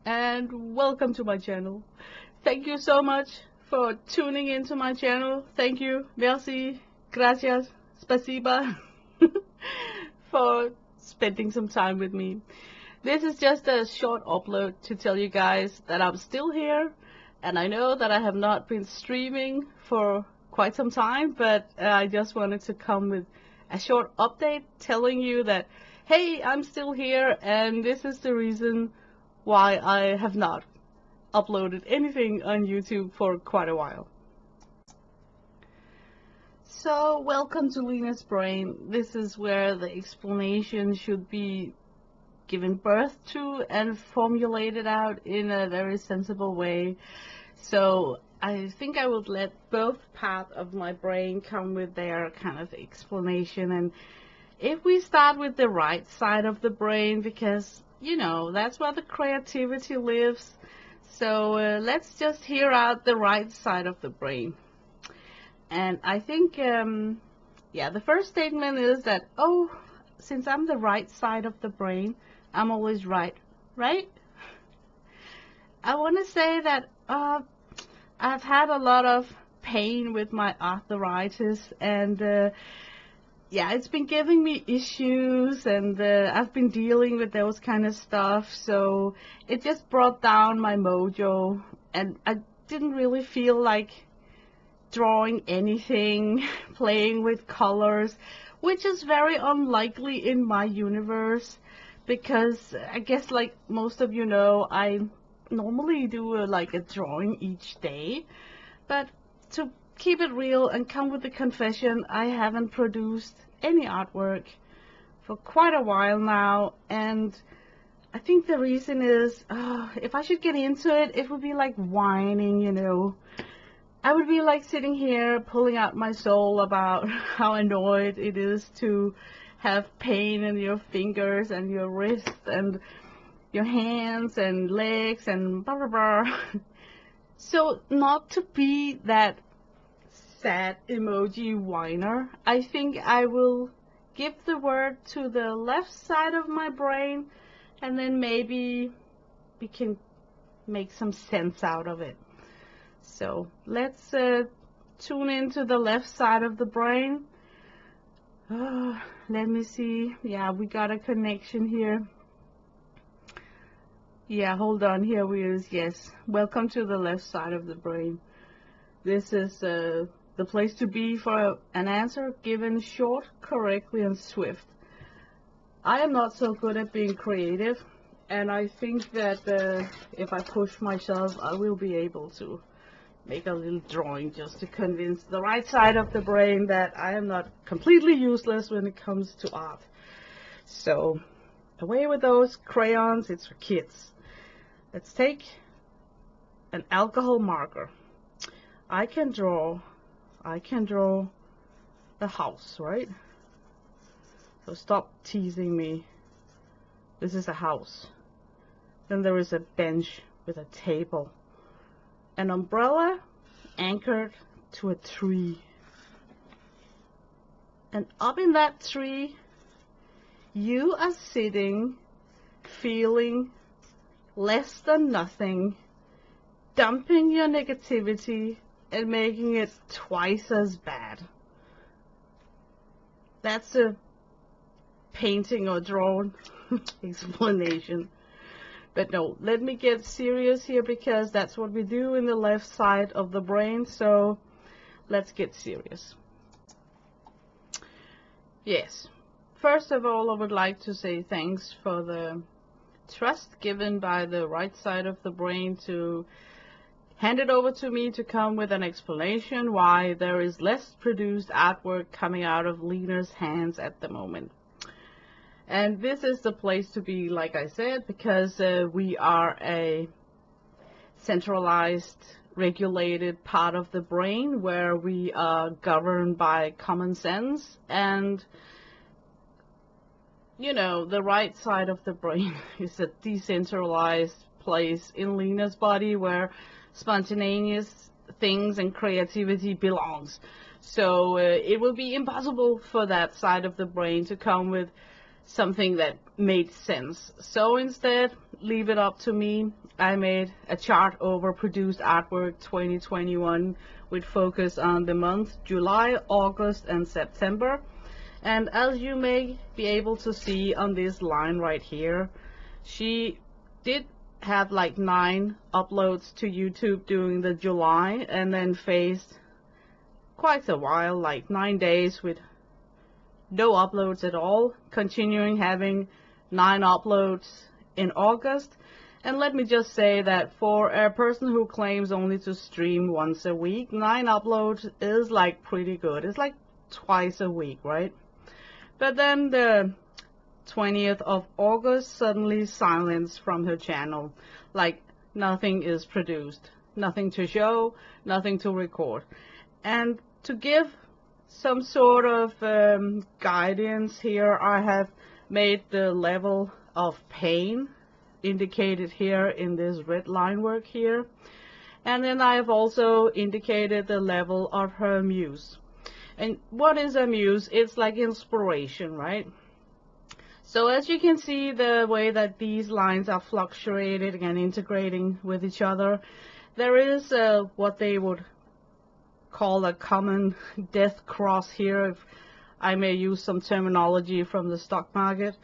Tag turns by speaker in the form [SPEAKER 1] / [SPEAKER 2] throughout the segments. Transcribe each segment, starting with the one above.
[SPEAKER 1] and welcome to my channel. Thank you so much for tuning into my channel. Thank you, merci, gracias, spasiba for spending some time with me. This is just a short upload to tell you guys that I'm still here, and I know that I have not been streaming for quite some time, but I just wanted to come with a short update telling you that, hey, I'm still here, and this is the reason why I have not uploaded anything on YouTube for quite a while. So, welcome to Lena's Brain. This is where the explanation should be given birth to and formulated out in a very sensible way. So I think I would let both parts of my brain come with their kind of explanation. And if we start with the right side of the brain, because you know that's where the creativity lives, so let's just hear out the right side of the brain. And I think the first statement is that, oh, since I'm the right side of the brain, I'm always right, right? I want to say that I've had a lot of pain with my arthritis, and it's been giving me issues, and I've been dealing with those kind of stuff, so it just brought down my mojo, and I didn't really feel like drawing anything, playing with colors, which is very unlikely in my universe. Because I guess, like most of you know, I normally do a drawing each day. But to keep it real and come with the confession, I haven't produced any artwork for quite a while now. And I think the reason is, if I should get into it, it would be like whining, you know. I would be like sitting here pulling out my soul about how annoyed it is to have pain in your fingers and your wrists and your hands and legs and blah blah blah. So not to be that sad emoji whiner, I think I will give the word to the left side of my brain, and then maybe we can make some sense out of it. So let's tune into the left side of the brain. Let me see. Yeah, we got a connection here. Yeah, hold on. Here we is. Yes. Welcome to the left side of the brain. This is the place to be for an answer given short, correctly, and swift. I am not so good at being creative, and I think that if I push myself, I will be able to make a little drawing just to convince the right side of the brain that I am not completely useless when it comes to art. So, away with those crayons, it's for kids. Let's take an alcohol marker. I can draw a house, right? So stop teasing me. This is a house. Then there is a bench with a table. An umbrella anchored to a tree. And up in that tree, you are sitting, feeling less than nothing, dumping your negativity and making it twice as bad. That's a painting or drawn explanation. But no, let me get serious here, because that's what we do in the left side of the brain. So let's get serious. Yes. First of all, I would like to say thanks for the trust given by the right side of the brain to hand it over to me to come with an explanation why there is less produced artwork coming out of Lena's hands at the moment. And this is the place to be, like I said, because we are a centralized, regulated part of the brain where we are governed by common sense. And, you know, the right side of the brain is a decentralized place in Lena's body where spontaneous things and creativity belongs. So it will be impossible for that side of the brain to come with something that made sense. So instead, leave it up to me. I made a chart over produced artwork 2021 with focus on the month July, August, and September. And as you may be able to see on this line right here, she did have like 9 uploads to YouTube during the July, and then faced quite a while, like 9 days with no uploads at all, continuing having 9 uploads in August. And let me just say that for a person who claims only to stream once a week, 9 uploads is like pretty good. It's like twice a week, right? But then the 20th of August, suddenly silence from her channel. Like nothing is produced, nothing to show, nothing to record. And to give some sort of guidance here, I have made the level of pain indicated here in this red line work here. And then I have also indicated the level of her muse. And what is a muse? It's like inspiration, right? So as you can see, the way that these lines are fluctuating and integrating with each other, there is what they would call a common death cross here, if I may use some terminology from the stock market,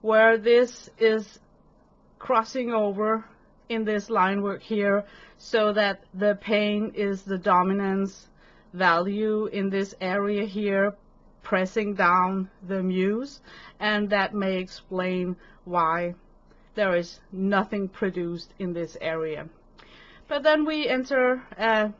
[SPEAKER 1] where this is crossing over in this line work here, so that the pain is the dominance value in this area here, pressing down the muse, and that may explain why there is nothing produced in this area. But then we enter a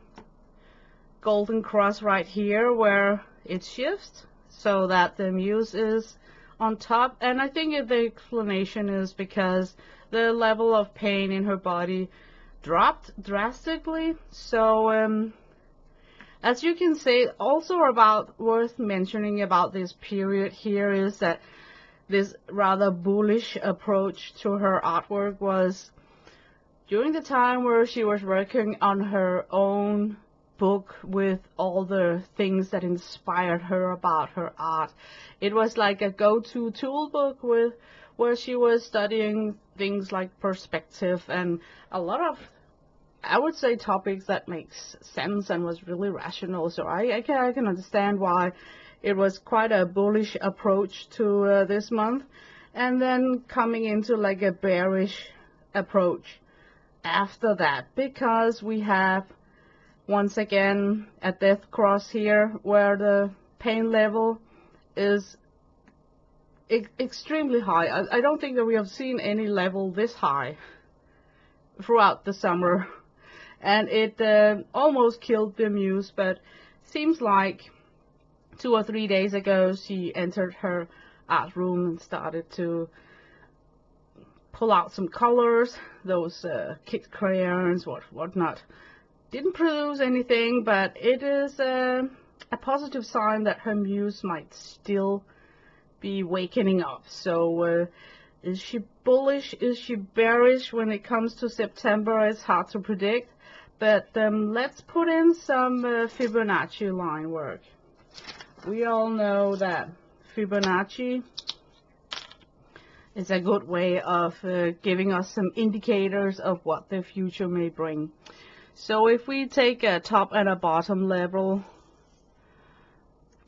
[SPEAKER 1] golden cross right here where it shifts so that the muse is on top, and I think the explanation is because the level of pain in her body dropped drastically. So as you can see, also worth mentioning about this period here is that this rather bullish approach to her artwork was during the time where she was working on her own book with all the things that inspired her about her art. It was like a go-to tool book where she was studying things like perspective and a lot of, I would say, topics that makes sense and was really rational. So I can understand why it was quite a bullish approach to this month, and then coming into like a bearish approach after that, because we have once again a death cross here where the pain level is extremely high. I don't think that we have seen any level this high throughout the summer. And it almost killed the muse, but seems like 2 or 3 days ago she entered her art room and started to pull out some colors, those kit crayons, whatnot. Didn't produce anything, but it is a positive sign that her muse might still be wakening up. So is she bullish? Is she bearish when it comes to September? It's hard to predict. But let's put in some Fibonacci line work. We all know that Fibonacci is a good way of giving us some indicators of what the future may bring. So if we take a top and a bottom level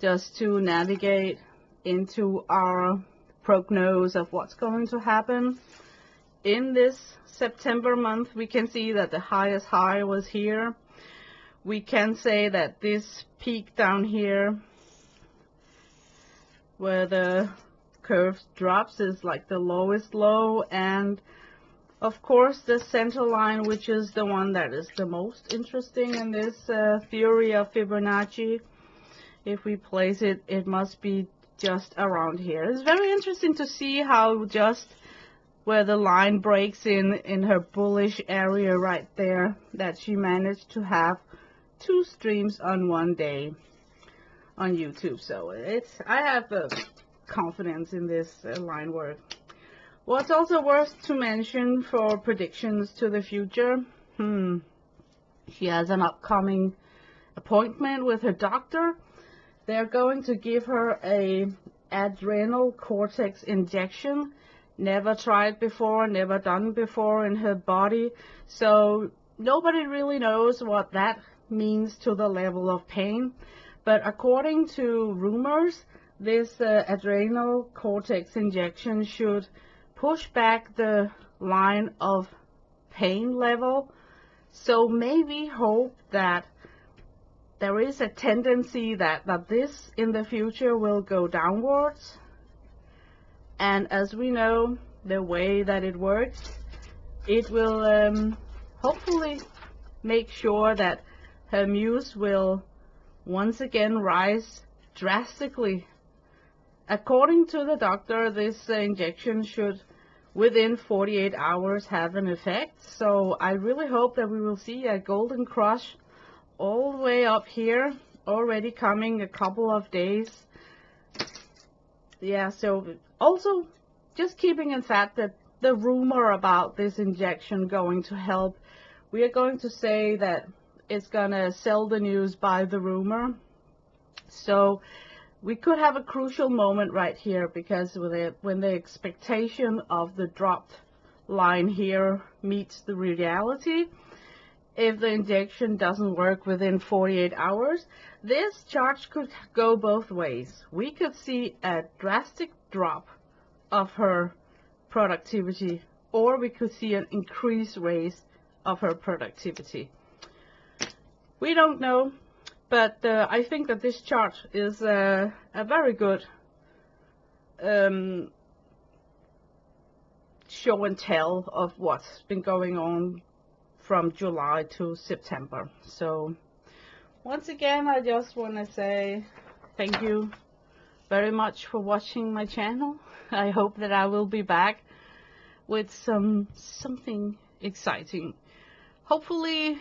[SPEAKER 1] just to navigate into our prognosis of what's going to happen in this September month, we can see that the highest high was here. We can say that this peak down here where the curve drops is like the lowest low, and of course the center line, which is the one that is the most interesting in this theory of Fibonacci. If we place it, it must be just around here. It's very interesting to see how just where the line breaks in her bullish area right there, that she managed to have 2 streams on one day on YouTube. So I have confidence in this line work. What's also worth to mention for predictions to the future, she has an upcoming appointment with her doctor. They're going to give her a adrenal cortex injection. Never tried before, never done before in her body. So nobody really knows what that means to the level of pain. But according to rumors, this adrenal cortex injection should push back the line of pain level. So maybe hope that there is a tendency that this in the future will go downwards. And as we know, the way that it works, it will hopefully make sure that her muse will once again rise drastically. According to the doctor, this injection should within 48 hours have an effect. So I really hope that we will see a golden crush all the way up here, already coming a couple of days. Yeah, so also just keeping in fact that the rumor about this injection going to help, we are going to say that it's gonna sell the news by the rumor. So we could have a crucial moment right here, because when the expectation of the dropped line here meets the reality, if the injection doesn't work within 48 hours, this chart could go both ways. We could see a drastic drop of her productivity, or we could see an increased rate of her productivity. We don't know, but I think that this chart is a very good show and tell of what's been going on from July to September. So once again, I just want to say thank you very much for watching my channel. I hope that I will be back with something exciting, hopefully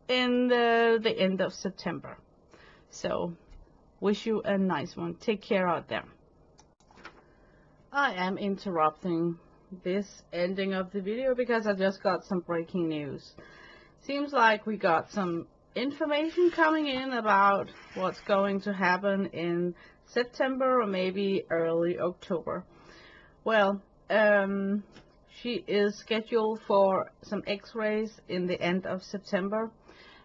[SPEAKER 1] in the end of September. So wish you a nice one. Take care out there. I am interrupting this ending of the video because I just got some breaking news. Seems like we got some information coming in about what's going to happen in September or maybe early October. Well, she is scheduled for some x-rays in the end of September,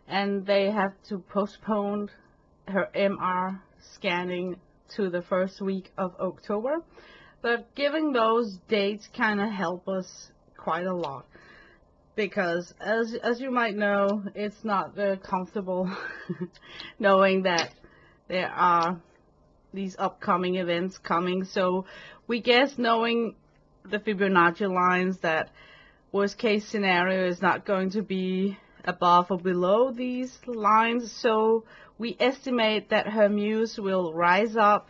[SPEAKER 1] and they have to postpone her MR scanning to the first week of October. But giving those dates kind of help us quite a lot, because as you might know, it's not comfortable knowing that there are these upcoming events coming. So we guess, knowing the Fibonacci lines, that worst case scenario is not going to be above or below these lines. So we estimate that her muse will rise up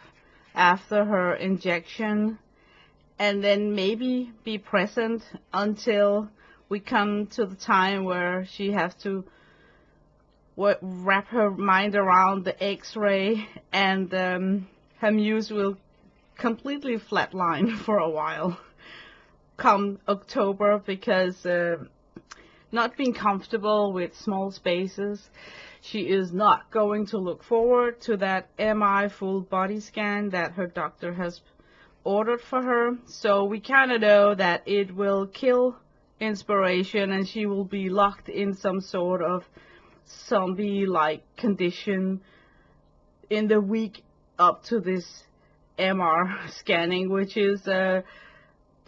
[SPEAKER 1] after her injection, and then maybe be present until we come to the time where she has to wrap her mind around the x-ray, and her muse will completely flatline for a while come October, because not being comfortable with small spaces, she is not going to look forward to that MI full body scan that her doctor has ordered for her. So we kind of know that it will kill inspiration, and she will be locked in some sort of zombie-like condition in the week up to this MR scanning, which is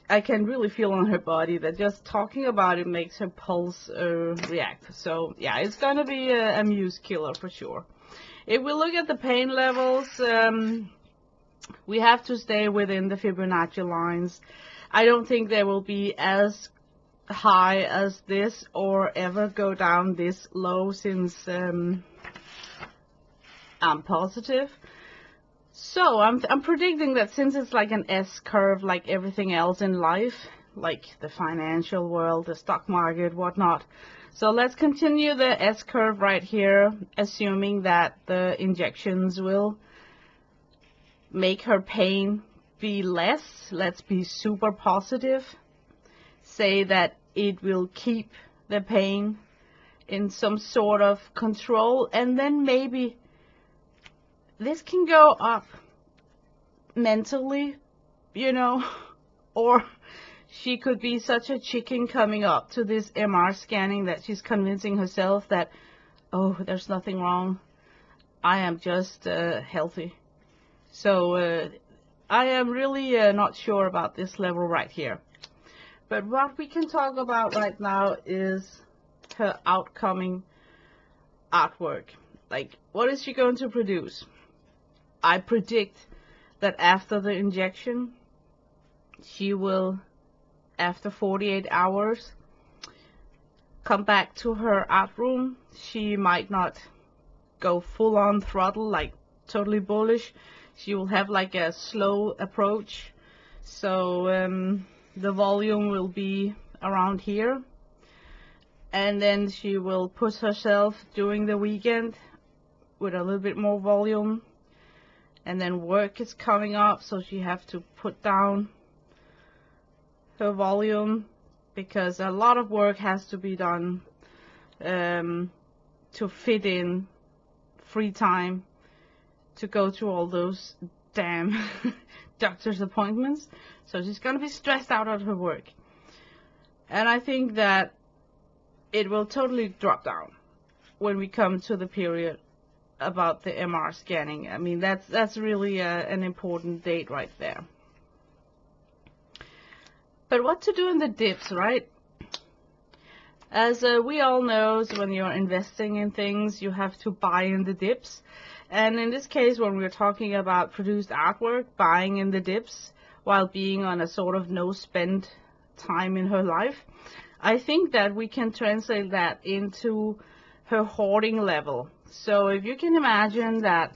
[SPEAKER 1] I can really feel on her body that just talking about it makes her pulse react. So yeah, it's gonna be a muse killer for sure. If we look at the pain levels, we have to stay within the Fibonacci lines. I don't think they will be as high as this or ever go down this low, since I'm positive. So I'm predicting that since it's like an S-curve, like everything else in life, like the financial world, the stock market, whatnot. So let's continue the S-curve right here, assuming that the injections will make her pain be less. Let's be super positive. Say that it will keep the pain in some sort of control, and then maybe this can go up mentally, you know, or she could be such a chicken coming up to this MR scanning that she's convincing herself that, oh, there's nothing wrong. I am just healthy. So I am really not sure about this level right here. But what we can talk about right now is her outcoming artwork. Like, what is she going to produce? I predict that after the injection, she will, after 48 hours, come back to her art room. She might not go full on throttle, like totally bullish. She will have like a slow approach. So the volume will be around here. And then she will push herself during the weekend with a little bit more volume. And then work is coming up, so she have to put down her volume because a lot of work has to be done to fit in free time to go to all those damn doctor's appointments. So she's gonna be stressed out at her work. And I think that it will totally drop down when we come to the period about the MR scanning. I mean, that's really an important date right there. But what to do in the dips, right? As we all know, when you're investing in things, you have to buy in the dips. And in this case, when we're talking about produced artwork, buying in the dips while being on a sort of no-spend time in her life, I think that we can translate that into her hoarding level. So if you can imagine that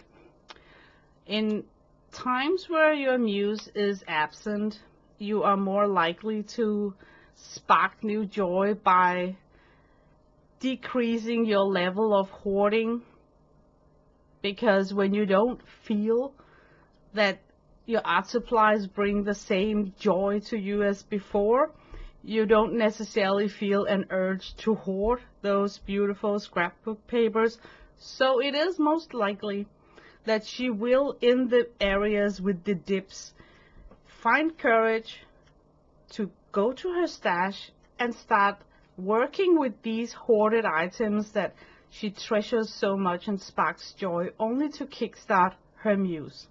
[SPEAKER 1] in times where your muse is absent, you are more likely to spark new joy by decreasing your level of hoarding, because when you don't feel that your art supplies bring the same joy to you as before, you don't necessarily feel an urge to hoard those beautiful scrapbook papers. So it is most likely that she will, in the areas with the dips, find courage to go to her stash and start working with these hoarded items that she treasures so much and sparks joy, only to kickstart her muse.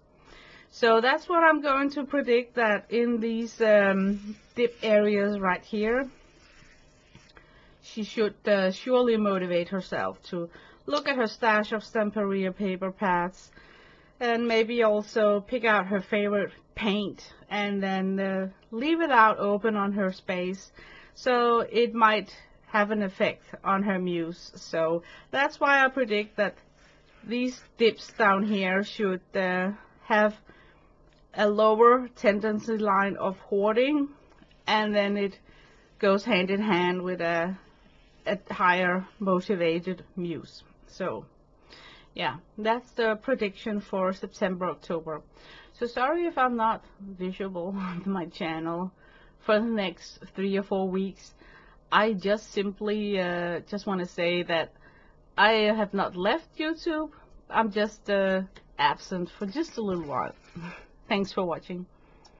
[SPEAKER 1] So that's what I'm going to predict, that in these dip areas right here, she should surely motivate herself to look at her stash of Stamperia paper pads, and maybe also pick out her favorite paint and then leave it out open on her space, so it might have an effect on her muse. So that's why I predict that these dips down here should have a lower tendency line of hoarding, and then it goes hand in hand with a higher motivated muse. So yeah, that's the prediction for September, October. So sorry if I'm not visible on my channel for the next 3 or 4 weeks. I just simply just want to say that I have not left YouTube. I'm just absent for just a little while. Thanks for watching.